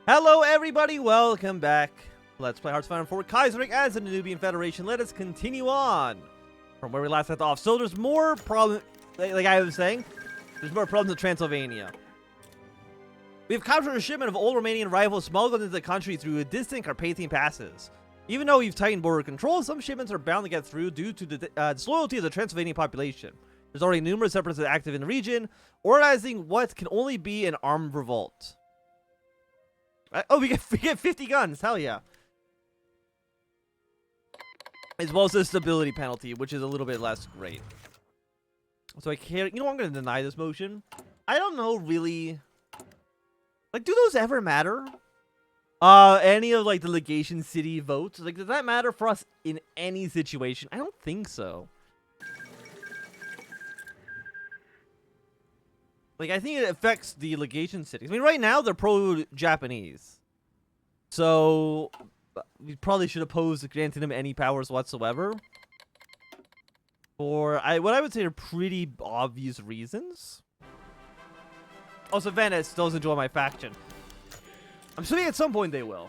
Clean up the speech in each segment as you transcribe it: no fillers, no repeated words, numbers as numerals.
Hello everybody, welcome back. Let's play Hearts of Iron 4 Kaiserreich as the Danubian Federation. Let us continue on from where we last left off. So there's more problems, like I was saying, there's more problems in Transylvania. We have captured a shipment of old Romanian rifles smuggled into the country through distant Carpathian passes. Even though we've tightened border control, some shipments are bound to get through due to the disloyalty of the Transylvanian population. There's already numerous separatists active in the region, organizing what can only be an armed revolt. Oh, we get 50 guns. Hell yeah. As well as the stability penalty, which is a little bit less great. So I can't... You know what? I'm going to deny this motion. I don't know, really... Like, do those ever matter? Any of, like, the legation city votes? Like, does that matter for us in any situation? I don't think so. Like, I think it affects the legation cities. I mean, right now, they're pro-Japanese. So, we probably should oppose granting them any powers whatsoever. For, what I would say are pretty obvious reasons. Also, Venice doesn't join my faction. I'm assuming at some point they will.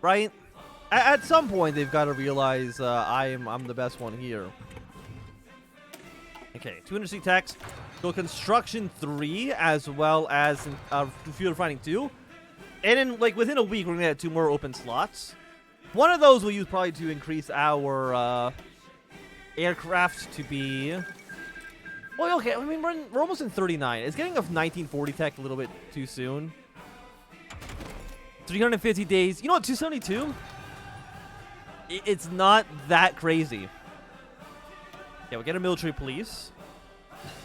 Right? At some point, they've got to realize I'm the best one here. Okay, 260 techs. Go construction 3 as well as field fighting 2. And then, like, within a week, we're going to get 2 more open slots. One of those we'll use probably to increase our aircraft to be... Well, okay, I mean, we're almost in 39. It's getting a 1940 tech a little bit too soon. 350 days. You know what, 272? It's not that crazy. Yeah, we'll get a military police.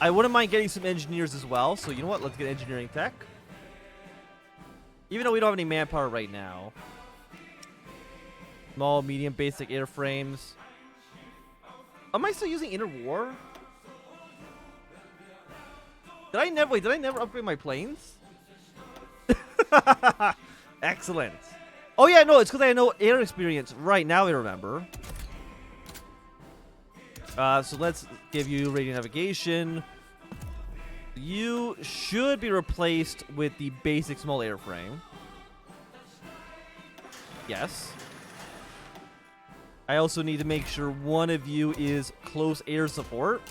I wouldn't mind getting some engineers as well. So, you know what? Let's get engineering tech. Even though we don't have any manpower right now. Small, medium, basic airframes. Am I still using Inner War? Did I never upgrade my planes? Excellent. Oh, yeah, no, it's because I know air experience. Right, now I remember. So let's give you radio navigation. You should be replaced with the basic small airframe. Yes. I also need to make sure one of you is close air support.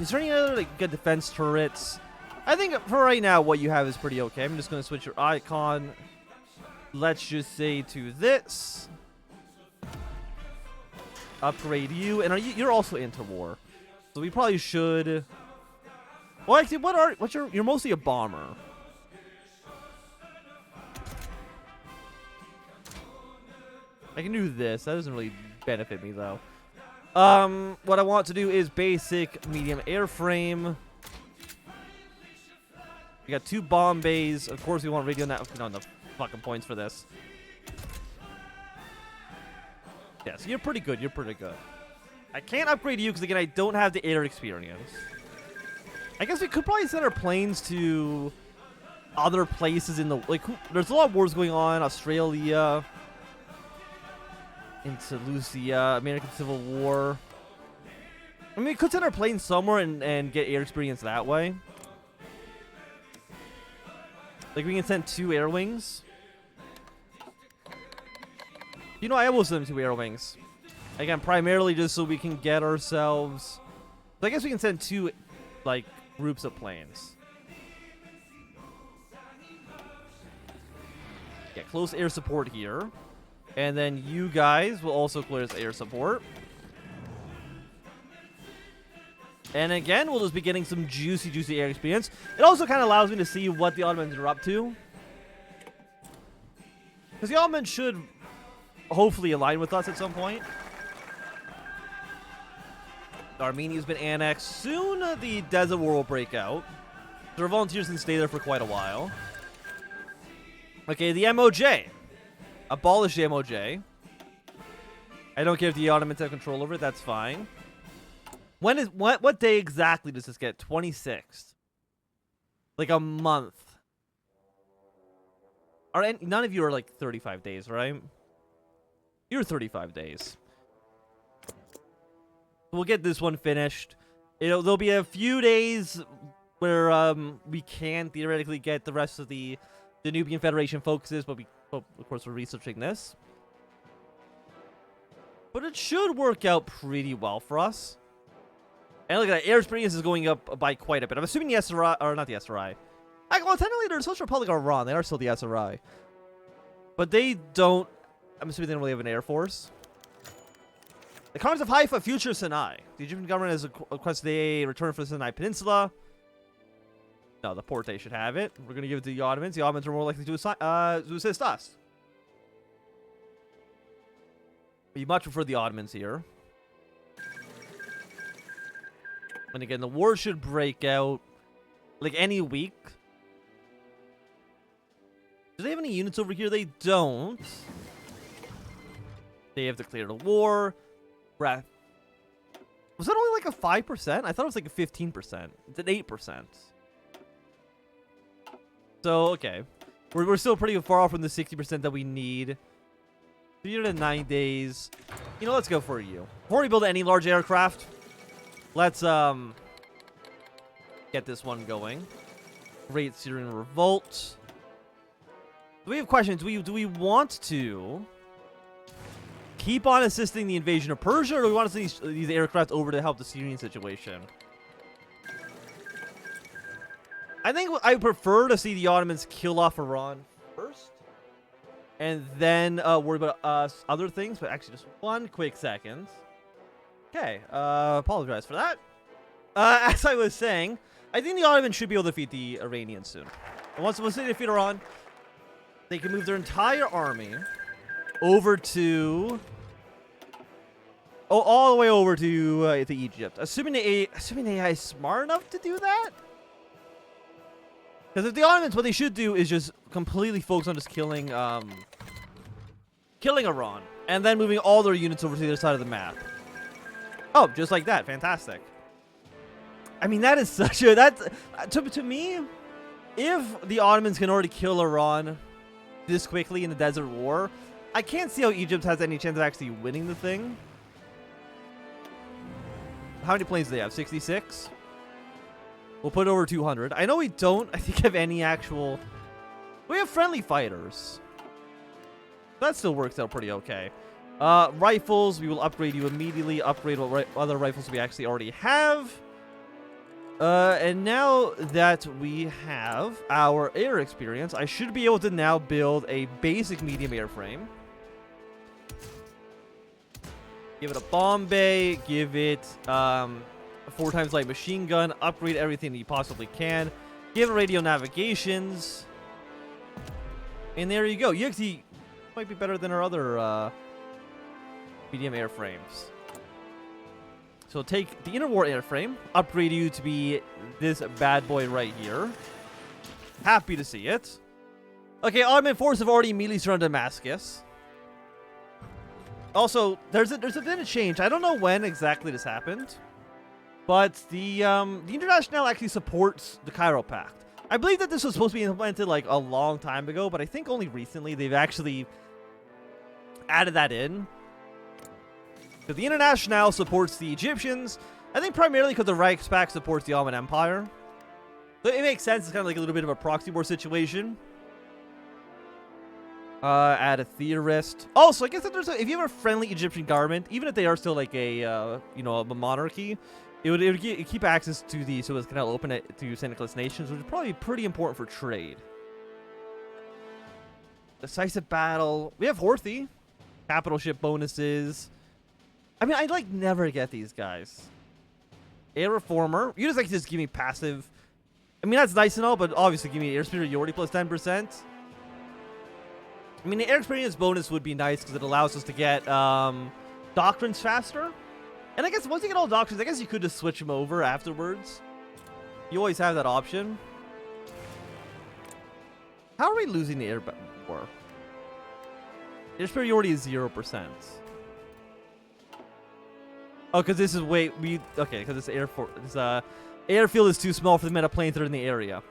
Is there any other like good defense turrets? I think for right now what you have is pretty okay. I'm just going to switch your icon. Let's just say to this. Upgrade you, and you're also into war, so we probably should. Well, actually, you're mostly a bomber. I can do this. That doesn't really benefit me though. What I want to do is basic medium airframe. We got 2 bomb bays. Of course, we want radio net. No, no fucking points for this. Yeah, so you're pretty good. You're pretty good. I can't upgrade you because, again, I don't have the air experience. I guess we could probably send our planes to other places in the... Like, there's a lot of wars going on. Australia. Into Lucia. American Civil War. I mean, we could send our planes somewhere and get air experience that way. Like, we can send 2 air wings. You know, I almost send 2 air wings. Again, primarily just so we can get ourselves... So I guess we can send 2, like, groups of planes. Yeah, close air support here. And then you guys will also clear air support. And again, we'll just be getting some juicy air experience. It also kind of allows me to see what the Ottomans are up to. Because the Ottomans should... hopefully align with us at some point. Armenia's been annexed. Soon the Desert War will break out. Their volunteers can stay there for quite a while. Okay, the MOJ. Abolish the MOJ. I don't care if the Ottomans have control over it. That's fine. When is what day exactly does this get? 26th. Like a month. None of you are like 35 days, right? You're 35 days. We'll get this one finished. There'll be a few days where we can theoretically get the rest of the Danubian Federation focuses, but of course we're researching this. But it should work out pretty well for us. And look at that, air experience is going up by quite a bit. I'm assuming the SRI, or not the SRI. Well, technically the Social Republic are wrong. They are still the SRI. But they don't, I'm assuming they don't really have an air force. The Khans of Haifa, future Sinai. The Egyptian government has requested a return for the Sinai Peninsula. No, the Porte should have it. We're going to give it to the Ottomans. The Ottomans are more likely to assist us. We much prefer the Ottomans here. And again, the war should break out like any week. Do they have any units over here? They don't. They have declared a war. Was that only like a 5%? I thought it was like a 15%. It's an 8%. So, okay. We're still pretty far off from the 60% that we need. 309 days. You know, let's go for you. Before we build any large aircraft, let's get this one going. Great Syrian Revolt. Do we have questions? Do we want to keep on assisting the invasion of Persia, or do we want to send these aircraft over to help the Syrian situation? I think I prefer to see the Ottomans kill off Iran first, and then worry about other things. But actually, just one quick second. Okay, apologize for that. As I was saying, I think the Ottomans should be able to defeat the Iranians soon. And once they defeat Iran, they can move their entire army over to, all the way over to Egypt. Assuming AI is smart enough to do that. Because if the Ottomans, what they should do is just completely focus on just killing Iran, and then moving all their units over to the other side of the map. Oh, just like that. Fantastic. I mean, that is such a... To me, if the Ottomans can already kill Iran this quickly in the Desert War, I can't see how Egypt has any chance of actually winning the thing. How many planes do they have? 66? We'll put over 200. I know we don't, I think, have any actual... We have friendly fighters. That still works out pretty okay. Rifles, we will upgrade you immediately. Upgrade what other rifles we actually already have. And now that we have our air experience, I should be able to now build a basic medium airframe. Give it a bomb bay. Give it a 4 times light machine gun. Upgrade everything that you possibly can. Give it radio navigations. And there you go. You actually might be better than our other medium airframes. So take the interwar airframe, upgrade you to be this bad boy right here. Happy to see it. Okay, Ottoman forces have already immediately surrounded Damascus. Also, there's a bit of change. I don't know when exactly this happened, but the International actually supports the Cairo Pact. I believe that this was supposed to be implemented like a long time ago, but I think only recently they've actually added that in. Because the International supports the Egyptians, I think primarily because the Reichspakt supports the Ottoman Empire. So it makes sense. It's kind of like a little bit of a proxy war situation. Add a theorist. Also, I guess that if you have a friendly Egyptian government, even if they are still like a a monarchy, it would keep access to the Suez Canal open to St. Nicholas nations, which is probably pretty important for trade. Decisive battle. We have Horthy. Capital ship bonuses. I mean, I'd like never get these guys. Air reformer. You just give me passive. I mean, that's nice and all, but obviously give me air superiority plus 10%. I mean, the air experience bonus would be nice because it allows us to get doctrines faster. And I guess once you get all doctrines, I guess you could just switch them over afterwards. You always have that option. How are we losing the air war? Air superiority is 0%. Oh, because this is okay, because this airfield is too small for the amount of planes that are in the area.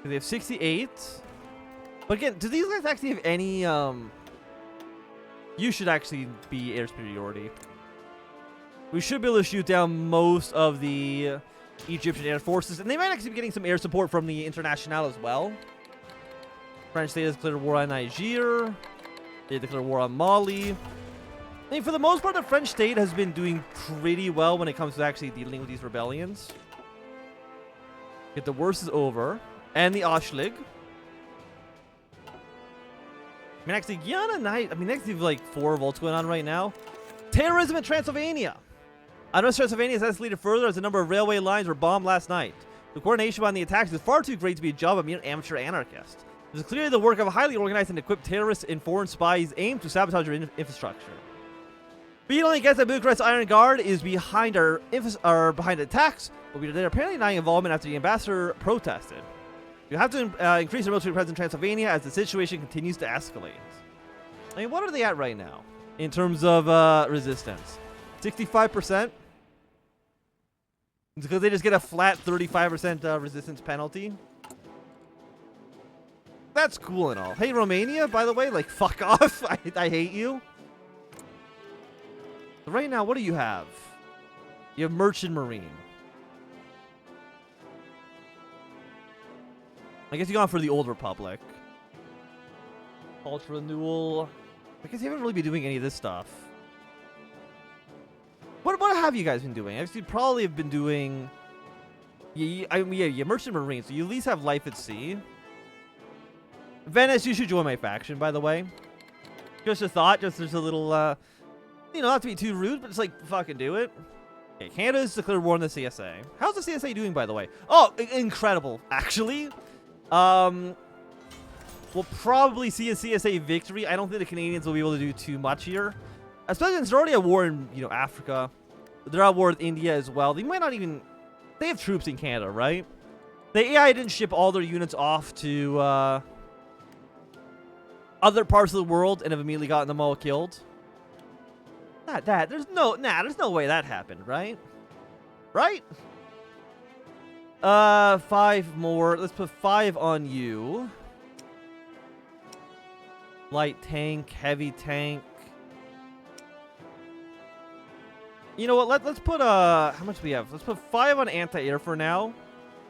They have 68. But again, do these guys actually have any you should actually be air superiority. we should be able to shoot down most of the Egyptian air forces, and they might actually be getting some air support from the International as well. French state has declared war on Niger. They declared war on Mali. I mean, for the most part, the French state has been doing pretty well when it comes to actually dealing with these rebellions. Get the worst is over. And the Ashlig. I mean, actually, Guyana Night. I mean, next we have like 4 revolts going on right now. Terrorism in Transylvania. I know Transylvania has escalated further as the number of railway lines were bombed last night. The coordination on the attacks is far too great to be a job of mere amateur anarchists. It is clearly the work of a highly organized and equipped terrorists and foreign spies aimed to sabotage your infrastructure. We only guess that Bucharest's Iron Guard is behind behind attacks, but they're apparently denying involvement after the ambassador protested. You have to increase your military presence in Transylvania as the situation continues to escalate. I mean, what are they at right now in terms of resistance? 65%? It's because they just get a flat 35% resistance penalty. That's cool and all. Hey, Romania, by the way, like, fuck off. I hate you. So right now, what do you have? You have Merchant Marine. I guess you gone for the Old Republic. Culture Renewal. I guess you haven't really been doing any of this stuff. What have you guys been doing? Actually, probably have been doing... Yeah, Merchant Marine, so you at least have Life at Sea. Venice, you should join my faction, by the way. Just a thought, just there's a little, you know, not to be too rude, but just like, fucking do it. Okay, Canada's declared war on the CSA. How's the CSA doing, by the way? Oh, incredible, actually. We'll probably see a CSA victory. I don't think the Canadians will be able to do too much here. Especially since they're already at war in, you know, Africa. They're at war with India as well. They might not even... They have troops in Canada, right? The AI didn't ship all their units off to, other parts of the world and have immediately gotten them all killed. Not that. There's no way that happened, right? Right? 5 more. Let's put 5 on you. Light tank, heavy tank. You know what? Let's put how much do we have? Let's put 5 on anti-air for now.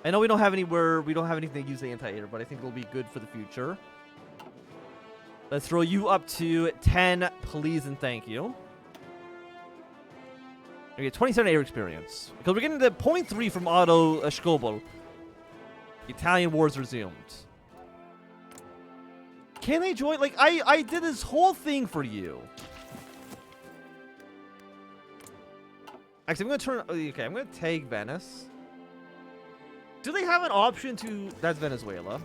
I know we don't have anything to use the anti-air, but I think it'll be good for the future. Let's throw you up to 10, please and thank you. Okay, 27 air experience. Because we're getting the 0.3 from Otto Schkobel. Italian wars resumed. Can they join? Like, I did this whole thing for you. Actually, I'm going to turn... Okay, I'm going to tag Venice. Do they have an option to... That's Venezuela.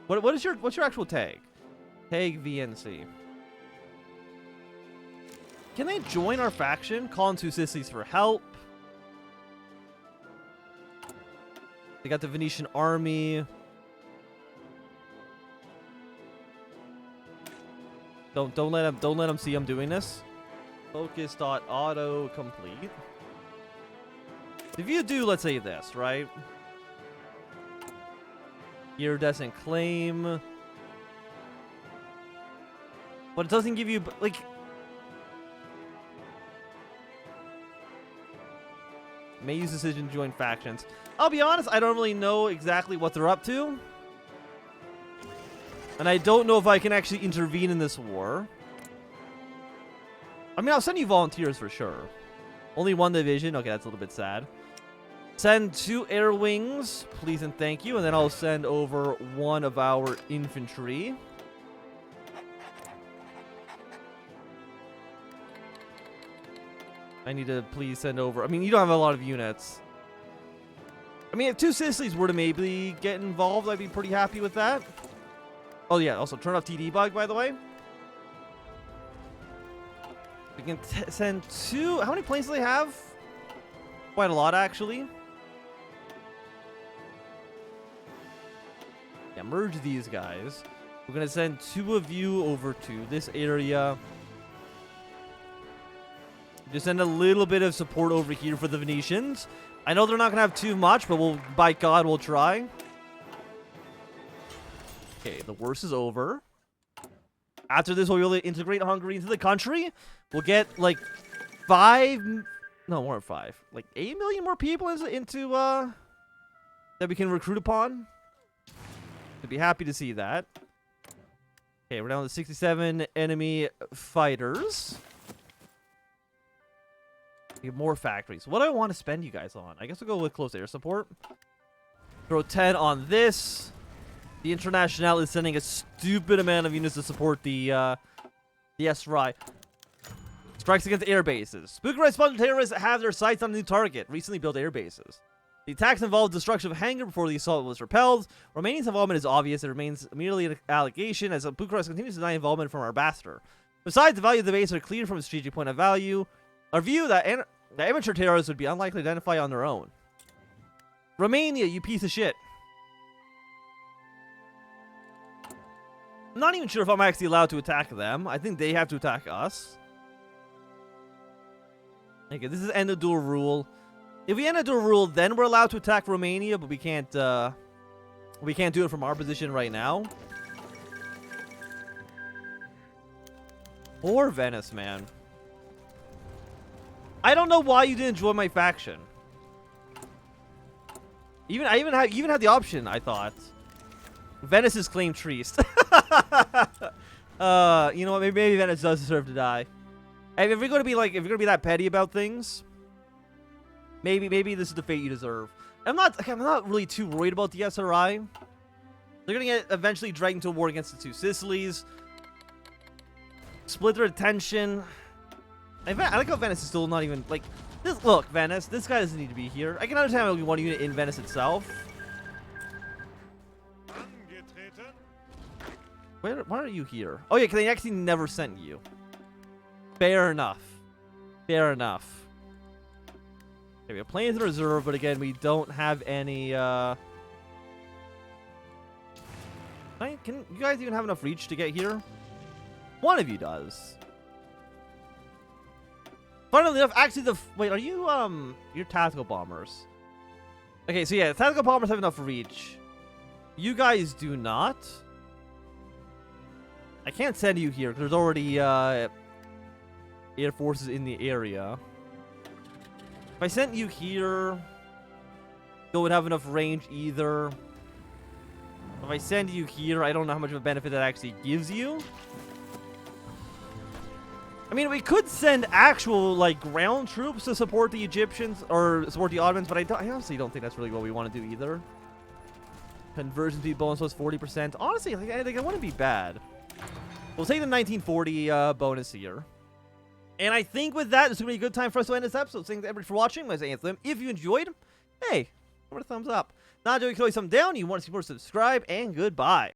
What's your actual tag? Tag VNC. Can they join our faction? Call in 2 Sicilies for help. They got the Venetian army. Don't let them see I'm doing this. Focus.auto complete. If you do, let's say this, right? Iridescent claim. But it doesn't give you, like... May use decision to join factions. I'll be honest, I don't really know exactly what they're up to. And I don't know if I can actually intervene in this war. I mean, I'll send you volunteers for sure. Only 1 division. Okay, that's a little bit sad. Send 2 air wings, please and thank you. And then I'll send over 1 of our infantry. I need to please send over... I mean, you don't have a lot of units. I mean, if 2 Sicilies were to maybe get involved, I'd be pretty happy with that. Oh, yeah. Also, turn off TD bug, by the way. We can send 2... How many planes do they have? Quite a lot, actually. Yeah, merge these guys. We're going to send 2 of you over to this area. Just send a little bit of support over here for the Venetians. I know they're not going to have too much, but by God, we'll try. Okay, the worst is over. After this, we'll be able to integrate Hungary into the country. We'll get, like, No, more than 5. Like 8 million more people into that we can recruit upon. I'd be happy to see that. Okay, we're down to 67 enemy fighters. We have more factories. What do I want to spend you guys on? I guess we'll go with close air support. Throw 10 on this. The International is sending a stupid amount of units to support the SRI. Strikes against air bases. Bucharest sponsored terrorists have their sights on a new target. Recently built air bases. The attacks involved destruction of hangar before the assault was repelled. Romania's involvement is obvious. It remains merely an allegation as Bucharest continues to deny involvement from our ambassador. Besides, the value of the base are clear from a strategic point of view. Our view that amateur terrorists would be unlikely to identify on their own. Romania, you piece of shit. I'm not even sure if I'm actually allowed to attack them. I think they have to attack us. Okay, this is end of duel rule. If we end of duel rule, then we're allowed to attack Romania, but we can't do it from our position right now. Or Venice, man. I don't know why you didn't join my faction. I even had the option, I thought. Venice is claimed trees. You know what? Maybe Venice does deserve to die. And if we're gonna be that petty about things, maybe this is the fate you deserve. I'm not really too worried about the SRI. They're gonna get eventually dragged into a war against the two Sicilies. Split their attention. I like how Venice is still not even like this. Look, Venice, this guy doesn't need to be here. I can understand only one unit in Venice itself. Why are you here? Oh yeah, because they actually never sent you. Fair enough. Fair enough. Okay, we have planes in reserve, but again, we don't have any. Can you guys even have enough reach to get here? One of you does. Funnily enough, actually, wait, are you you're tactical bombers? Okay, so yeah, tactical bombers have enough reach. You guys do not. I can't send you here because there's already air forces in the area. If I sent you here, don't have enough range either. If I send you here, I don't know how much of a benefit that actually gives you. I mean, we could send actual, like, ground troops to support the Egyptians, or support the Ottomans, but I honestly don't think that's really what we want to do either. Conversion speed bonus was 40%. Honestly, like, it wouldn't be bad. We'll take the 1940 bonus here. And I think with that, this is going to be a good time for us to end this episode. Thanks everybody for watching. My name is Anthem. If you enjoyed, hey, give it a thumbs up. Not doing, you can always thumb down. You want to see more, subscribe, and goodbye.